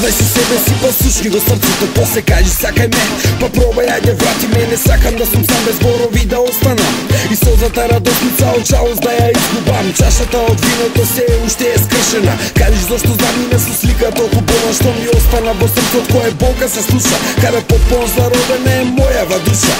Познай си себе си, па слушни го срцето, после кажи сакај ме, па пробај, ајде врати ме. Не сакам да сум сам без зборови да останам, и созата радосница од жалост да ја изгубам. Чашата од виното се уште е скршена. Кажеш зошто замине со слика толку болна, што ми остана во срцот кој болка се слуша. Каде потпон заробена е мојава душа.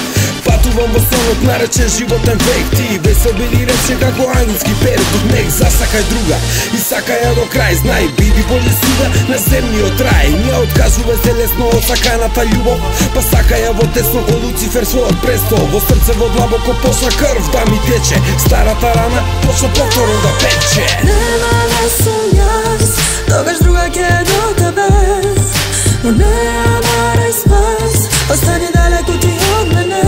Патувам во сонот наречен животен век. Ти весел били речен како ангелски перет од мег. Засакај друга и сакај ја до крај. Знај, биди боле суда на земниот рај. Не откажувай се лесно од саканата љубов, па сакај ја во тесно ко Луцифер својот престол. Во срце во длабоко почна крв да ми тече. Старата рана почна повторно да пече. Нема да сум јас, тогаш друга ќе до тебе, но не ја барај спас, остани далеку ти од мене.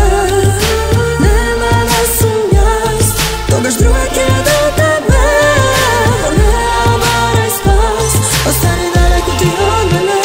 Нема да сум јас, тогаш друга ќе до тебе, но не ја барај спас, остани далеку ти од мене.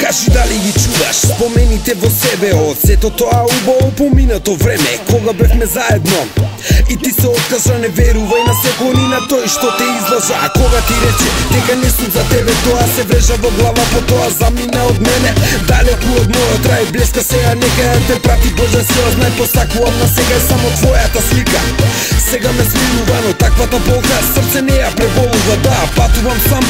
Кажи дали ги чуваш спомените во себе од сето тоа убаво поминато време, кога бевме заедно. И ти се откажа, не верувај на секој ни на тој што те излажа. А кога ти рече дека не сум за тебе, тоа се врежа во глава, по тоа замина од мене. Далеку од мојот рај блеска сега, нека ја те прати Божен сила. Знај, посакувам на сега е само твојата слика. Сега ме смилува, но таквата болка срце не ја преболува. Да, патувам сам,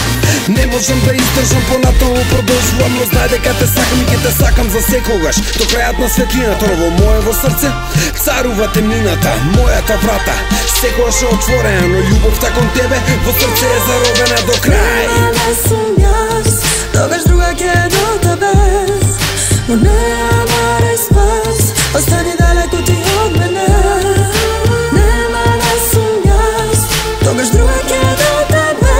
не можам да издржам, понатаму продолжувам, но знај дека те сакам и ќе те сакам за секогаш. До крајот на светлината во моево срце царува темнината, мојата врата секогаш е отворена, но љубовта кон тебе во срце е заробена до крај. Нема да сум јас, тогаш друга ќе до тебе, но не ја барај спас, остани далеку ти од мене. Нема да сум јас, тогаш друга ќе до тебе,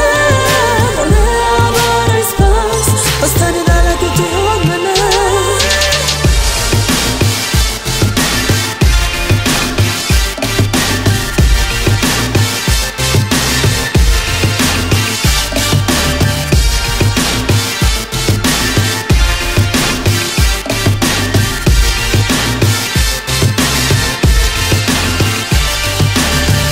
но не ја барај спас, остани далеку ти од мене.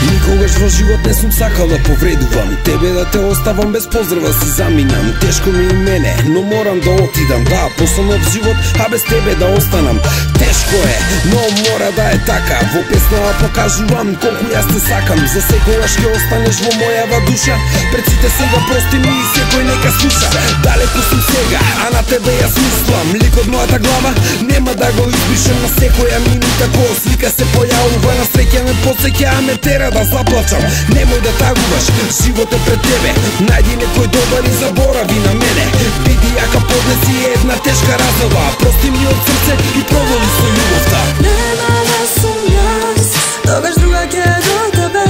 Никогаш во живот не сум сакал да повредувам тебе, да те оставам без поздрава си заминам. Тешко ми и мене, но морам да отидам. Да, после нов живот, а без тебе да останам. Тешко е, но мора да е така. Во песнава покажувам колку јас те сакам. За секогаш ќе останеш во мојава душа. Пред сите сега прости ми и секој нека слуша. Далеку сум сега, а на тебе јас мислам. Лик од мојата глава нема да го избришам. На секоја минута која слика се појавува, на среќа ме потсеќа, а ме тера да заплачам. Немој да тагуваш, живот е пред тебе. Најди некој добар и заборави на мене. Биди јака, поднеси една тешка разова. Прости ми од срце и продолжи со љубовта. Нема да сум јас, тогаш друга ќе до тебе,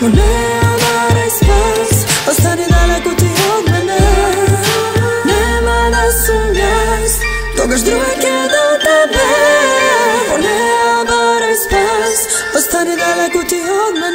но не ја барај спас, остани далеку ти од мене. Нема да сум јас, тогаш друга ќе до тебе, но не ја барај спас, остани далеку ти од мене.